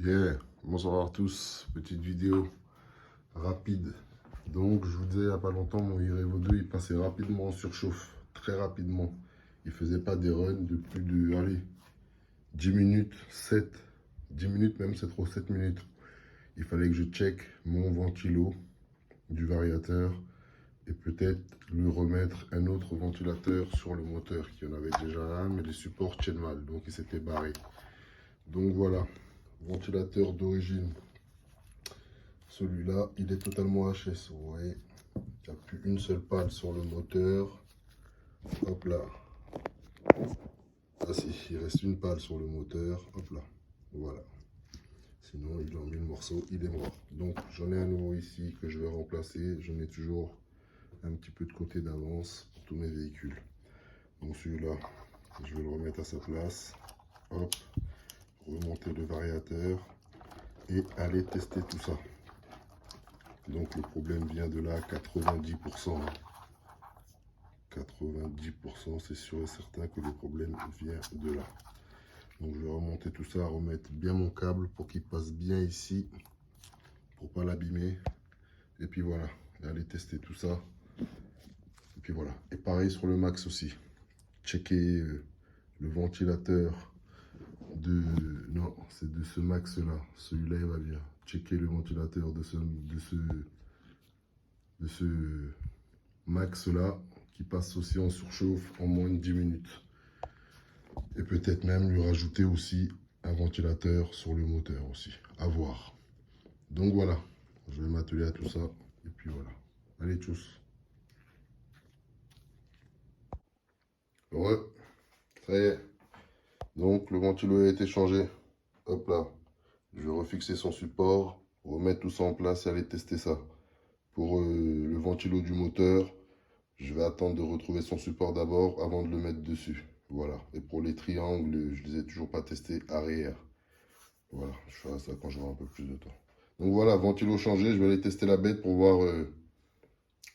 Yeah, bonsoir à tous, petite vidéo rapide. Donc je vous disais il n'y a pas longtemps, mon Irevo 2 il passait rapidement en surchauffe, très rapidement. Il faisait pas des runs de plus de, allez, 10 minutes, 7, 10 minutes même c'est trop, 7 minutes. Il fallait que je check mon ventilo du variateur et peut-être le remettre un autre ventilateur sur le moteur, qui en avait déjà un, mais les supports tiennent mal, donc il s'était barré. Donc voilà, ventilateur d'origine. Celui-là, il est totalement HS. Vous voyez, il n'y a plus une seule pale sur le moteur. Hop là. Ah si, il reste une pale sur le moteur. Hop là. Voilà. Sinon, il a mis le morceau, il est mort. Donc, j'en ai un nouveau ici que je vais remplacer. J'en ai toujours un petit peu de côté d'avance pour tous mes véhicules. Donc, celui-là, je vais le remettre à sa place. Hop. Remonter le variateur et aller tester tout ça. Donc le problème vient de là, 90%. 90%, c'est sûr et certain que le problème vient de là. Donc je vais remonter tout ça, remettre bien mon câble pour qu'il passe bien ici, pour pas l'abîmer. Et puis voilà, aller tester tout ça. Et puis voilà. Et pareil sur le Max aussi. Checker le ventilateur de... Non, c'est de ce Max là. Celui-là il va bien. Checker le ventilateur de ce Max là, qui passe aussi en surchauffe en moins de 10 minutes. Et peut-être même lui rajouter aussi un ventilateur sur le moteur aussi, à voir. Donc voilà, je vais m'atteler à tout ça, et puis voilà. Allez, tchuss. Ouais, ça y est. Donc le ventilo a été changé. Hop là. Je vais refixer son support, remettre tout ça en place et aller tester ça. Pour le ventilo du moteur, je vais attendre de retrouver son support d'abord avant de le mettre dessus. Voilà. Et pour les triangles, je les ai toujours pas testés arrière. Voilà, je ferai ça quand j'aurai un peu plus de temps. Donc voilà, ventilo changé, je vais aller tester la bête pour voir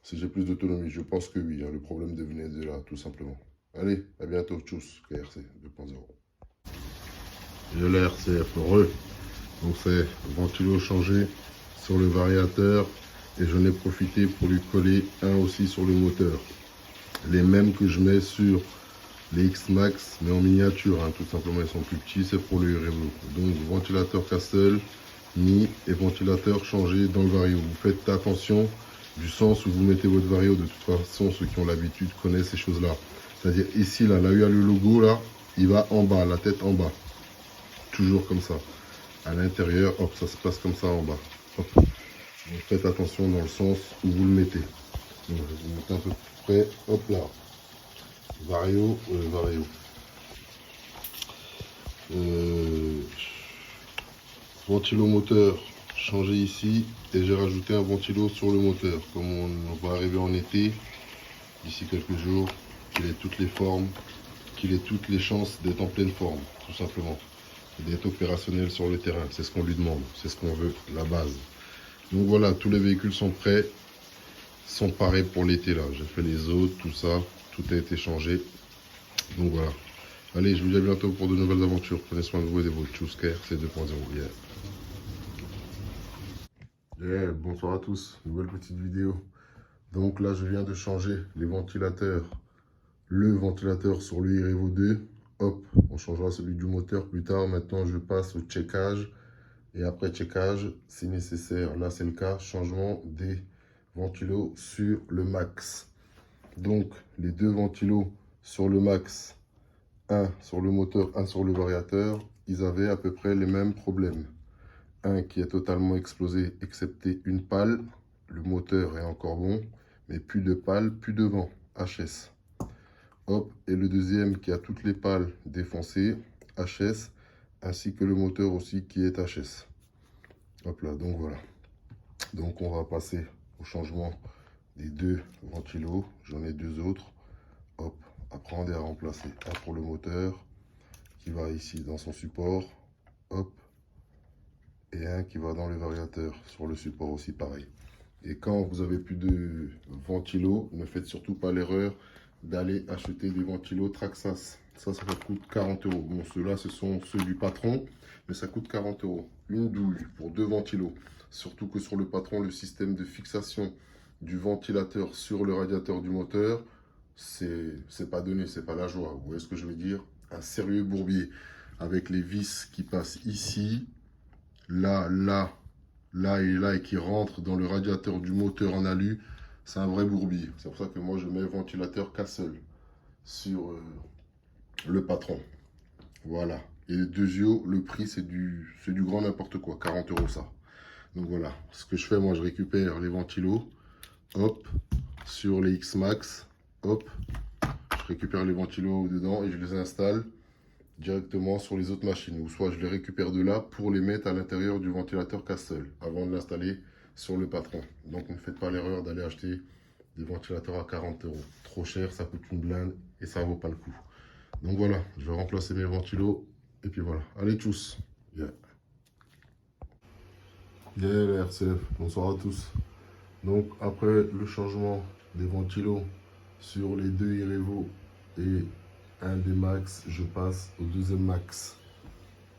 si j'ai plus d'autonomie. Je pense que oui, hein, le problème devenait de là, tout simplement. Allez, à bientôt, tchuss, KRC 2.0. J'ai l'RCF re. Donc c'est ventilo changé sur le variateur et j'en ai profité pour lui coller un aussi sur le moteur. Les mêmes que je mets sur les X-Max, mais en miniature, hein, tout simplement, ils sont plus petits, c'est pour le Revo. Donc ventilateur Castle, mis et ventilateur changé dans le vario. Vous faites attention du sens où vous mettez votre vario. De toute façon, ceux qui ont l'habitude connaissent ces choses-là. C'est-à-dire ici, là où il y a le logo, là, il va en bas, la tête en bas. Toujours comme ça. À l'intérieur, hop, ça se passe comme ça en bas. Hop. Donc faites attention dans le sens où vous le mettez. Donc, je vais vous mettre un peu plus près. Hop là. Vario, vario. Ventilo moteur changé ici et j'ai rajouté un ventilo sur le moteur. Comme on va arriver en été, d'ici quelques jours, qu'il ait toutes les formes, qu'il ait toutes les chances d'être en pleine forme, tout simplement. Et d'être opérationnel sur le terrain, c'est ce qu'on lui demande, c'est ce qu'on veut, la base. Donc voilà, tous les véhicules sont prêts, sont parés pour l'été là. J'ai fait les autres, tout ça, tout a été changé. Donc voilà. Allez, je vous dis à bientôt pour de nouvelles aventures. Prenez soin de vous et de vos tchuss, c'est 2.0. Yeah. Yeah, bonsoir à tous, nouvelle petite vidéo. Donc là, je viens de changer les ventilateurs. Le ventilateur sur le Irevo 2. Hop, on changera celui du moteur plus tard. Maintenant, je passe au checkage. Et après checkage, si nécessaire, là c'est le cas, changement des ventilos sur le max. Donc, les deux ventilos sur le max, un sur le moteur, un sur le variateur, ils avaient à peu près les mêmes problèmes. Un qui est totalement explosé, excepté une pale. Le moteur est encore bon, mais plus de pale, plus de vent. HS. Hop, et le deuxième qui a toutes les pales défoncées, HS, ainsi que le moteur aussi qui est HS. Hop là, donc voilà. Donc on va passer au changement des deux ventilos. J'en ai deux autres. Hop, après on est à remplacer un pour le moteur qui va ici dans son support. Hop. Et un qui va dans le variateur sur le support aussi pareil. Et quand vous avez plus de ventilo, ne faites surtout pas l'erreur d'aller acheter des ventilos Traxxas. Ça coûte 40 euros. Bon, ceux-là, ce sont ceux du patron, mais ça coûte 40 euros. Une douille pour 2 ventilos. Surtout que sur le patron, le système de fixation du ventilateur sur le radiateur du moteur, c'est pas donné, c'est pas la joie. Vous voyez ce que je veux dire? Un sérieux bourbier avec les vis qui passent ici, là, là, là et là et qui rentrent dans le radiateur du moteur en alu. C'est un vrai bourbier. C'est pour ça que moi je mets ventilateur Castle sur le patron. Voilà. Et les deux yeux, le prix c'est du grand n'importe quoi. 40 euros ça. Donc voilà. Ce que je fais, moi je récupère les ventilos. Hop. Sur les X-Max. Hop. Je récupère les ventilos dedans et je les installe directement sur les autres machines. Ou soit je les récupère de là pour les mettre à l'intérieur du ventilateur Castle avant de l'installer sur le patron. Donc ne faites pas l'erreur d'aller acheter des ventilateurs à 40 euros. Trop cher, ça coûte une blinde et ça vaut pas le coup. Donc voilà, je vais remplacer mes ventilos et puis voilà. Allez, tchuss. Yeah. Yeah, les RCF, bonsoir à tous. Donc après le changement des ventilos sur les deux Irevo et un des max, je passe au deuxième max.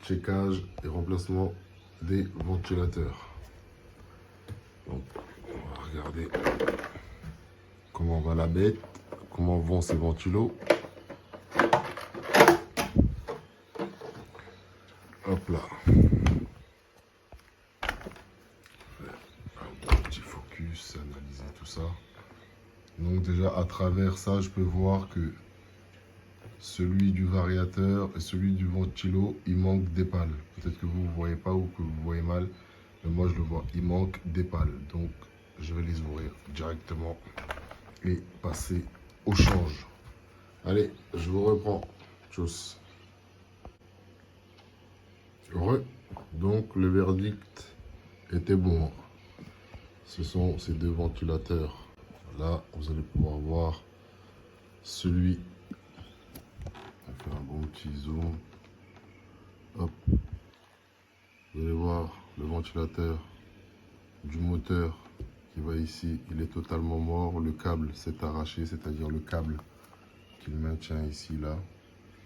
Checkage et remplacement des ventilateurs. Donc on va regarder comment va la bête, comment vont ces ventilos. Hop là. Un petit focus, analyser tout ça. Donc déjà à travers ça, je peux voir que celui du variateur et celui du ventilo, il manque des pales. Peut-être que vous ne voyez pas ou que vous voyez mal, mais moi je le vois. Il manque des pales. Donc je vais les ouvrir directement et passer au change. Allez, je vous reprends. Tchuss. Donc le verdict était bon. Ce sont ces deux ventilateurs. Là, vous allez pouvoir voir celui. On va faire un bon petit zoom. Hop. Vous allez voir le ventilateur du moteur qui va ici. Il est totalement mort. Le câble s'est arraché, c'est-à-dire le câble qu'il maintient ici, là,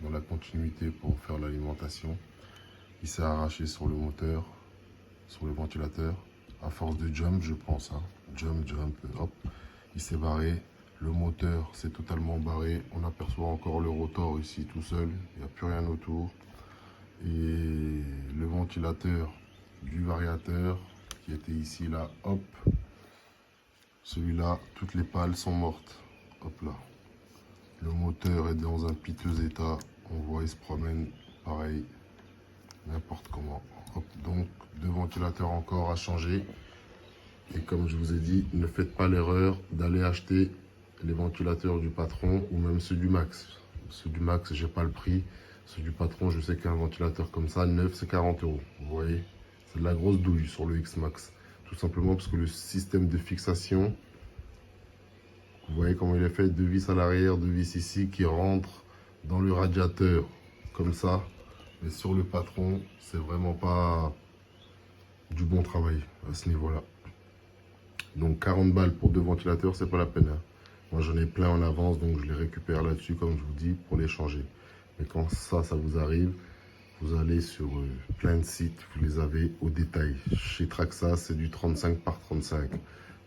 dans la continuité pour faire l'alimentation. Il s'est arraché sur le moteur, sur le ventilateur, à force de jump, je pense. Hein. Jump, hop. Il s'est barré. Le moteur s'est totalement barré. On aperçoit encore le rotor ici tout seul. Il n'y a plus rien autour. Et le ventilateur du variateur qui était ici, là, hop. Celui-là, toutes les pales sont mortes. Hop là. Le moteur est dans un piteux état. On voit, il se promène pareil. N'importe comment. Hop, donc, deux ventilateurs encore à changer. Et comme je vous ai dit, ne faites pas l'erreur d'aller acheter les ventilateurs du patron ou même ceux du max. Ceux du max, j'ai pas le prix. Ceux du patron, je sais qu'un ventilateur comme ça, neuf, c'est 40 euros. Vous voyez, c'est de la grosse douille sur le X-Max. Tout simplement parce que le système de fixation, vous voyez comment il est fait, deux vis à l'arrière, deux vis ici qui rentrent dans le radiateur comme ça. Mais sur le patron, c'est vraiment pas du bon travail à ce niveau-là. Donc 40 balles pour deux ventilateurs, c'est pas la peine. Hein. Moi j'en ai plein en avance, donc je les récupère là-dessus, comme je vous dis, pour les changer. Mais quand ça vous arrive, vous allez sur plein de sites, vous les avez au détail. Chez Traxxas, c'est du 35 par 35.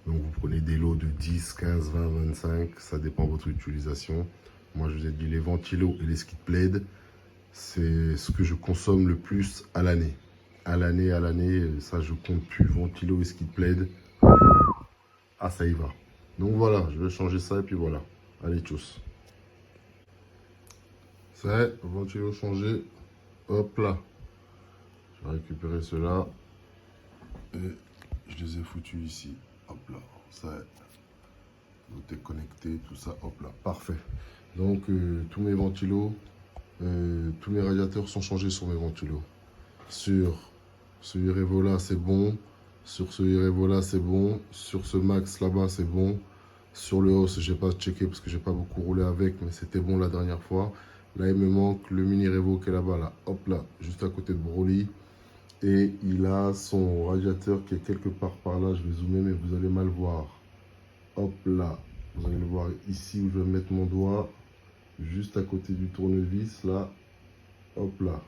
Donc vous prenez des lots de 10, 15, 20, 25, ça dépend de votre utilisation. Moi je vous ai dit les ventilos et les skid plaid, c'est ce que je consomme le plus à l'année. À l'année, ça je compte plus. Ventilo et skid plaid, ah ça y va. Donc voilà, je vais changer ça et puis voilà. Allez, tchuss. Ça y est, ventilo changé. Hop là. Je vais récupérer cela. Et je les ai foutus ici. Hop là. Ça y est. Tout est connecté, tout ça. Hop là. Parfait. Donc tous mes ventilos, tous mes radiateurs sont changés sur mes ventilos. Sur ce Irevo là, c'est bon. Sur ce Irevo là, c'est bon. Sur ce Max là-bas, c'est bon. Sur le Hoss, j'ai pas checké parce que j'ai pas beaucoup roulé avec, mais c'était bon la dernière fois. Là, il me manque le mini Revo qui est là-bas, là. Hop là, juste à côté de Broly. Et il a son radiateur qui est quelque part par là. Je vais zoomer, mais vous allez mal voir. Hop là. Vous allez le voir ici où je vais mettre mon doigt, juste à côté du tournevis, là. Hop là.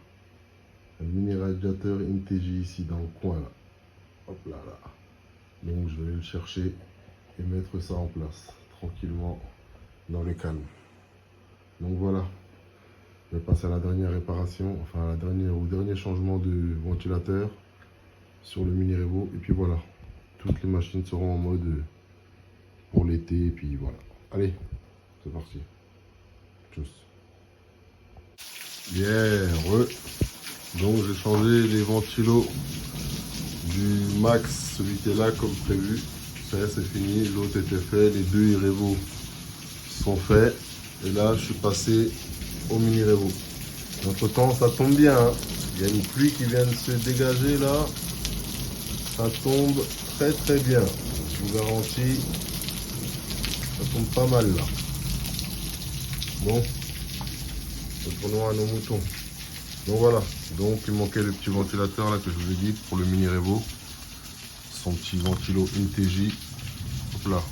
Un mini radiateur INTEGI ici dans le coin, là. Hop là, là. Donc je vais aller le chercher et mettre ça en place, tranquillement, dans le calme. Donc voilà. Je vais passer à la dernière réparation, enfin à au dernier changement de ventilateur sur le Mini Revo. Et puis voilà, toutes les machines seront en mode pour l'été. Et puis voilà. Allez, c'est parti. Tchuss. Donc j'ai changé les ventilos du Max, celui qui est là comme prévu. Ça y est, c'est fini. L'autre était fait. Les deux Revo sont faits. Et là, je suis passé au Mini Revo. Entre temps, ça tombe bien, hein. Il y a une pluie qui vient de se dégager là. Ça tombe très très bien. Je vous garantis, ça tombe pas mal là. Bon, retournons à nos moutons. Donc voilà, donc il manquait le petit ventilateur là que je vous ai dit pour le Mini Revo. Son petit ventilo INTEGI. Hop là.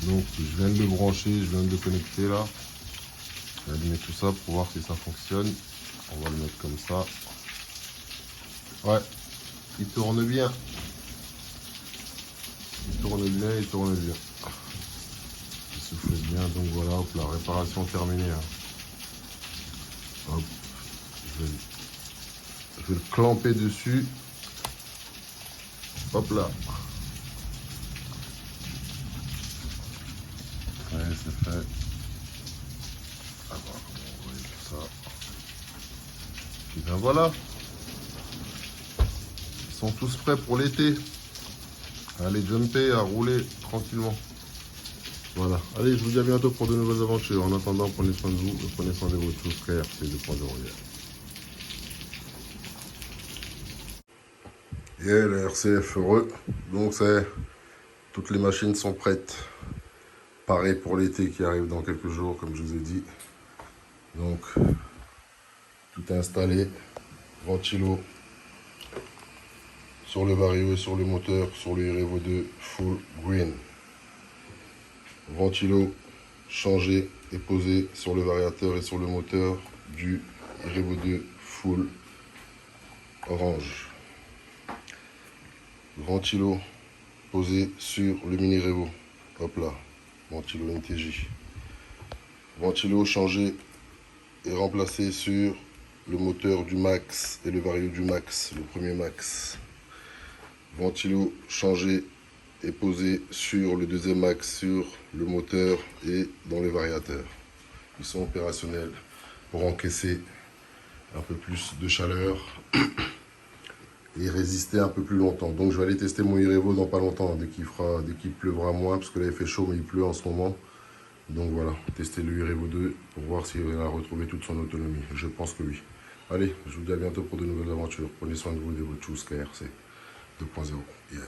Donc je viens de le brancher, je viens de le connecter là. Je vais allumer tout ça pour voir si ça fonctionne. On va le mettre comme ça. Ouais, il tourne bien. Il tourne bien, il tourne bien. Il souffle bien, donc voilà, hop, la réparation terminée. Hop, je vais le clamper dessus. Hop là. Ouais, c'est fait. Ah, bah, on va mettre ça. Et bien voilà. Ils sont tous prêts pour l'été. Allez jumper, à rouler tranquillement. Voilà. Allez, je vous dis à bientôt pour de nouvelles aventures. En attendant, prenez soin de vous et prenez soin de votre chose frère. C'est 2.0. Et le RCF heureux. Donc c'est toutes les machines sont prêtes. Pareil pour l'été qui arrive dans quelques jours, comme je vous ai dit. Donc tout est installé. Ventilo sur le Vario et sur le moteur, sur le Revo 2 full green. Ventilo changé et posé sur le variateur et sur le moteur du Revo 2 full orange. Ventilo posé sur le Mini Revo. Hop là, ventilo INTEGI. Ventilo changé et remplacé sur le moteur du Max et le Vario du Max, le premier Max. Ventilo changé et posé sur le deuxième Max, sur le moteur et dans le variateur. Ils sont opérationnels pour encaisser un peu plus de chaleur et résister un peu plus longtemps. Donc je vais aller tester mon Revo dans pas longtemps, dès qu'il pleuvra moins, parce que là il fait chaud mais il pleut en ce moment. Donc voilà, tester le Revo 2 pour voir s'il va retrouver toute son autonomie. Je pense que oui. Allez, je vous dis à bientôt pour de nouvelles aventures. Prenez soin de vous et de votre chose KRC 2.0. Yeah.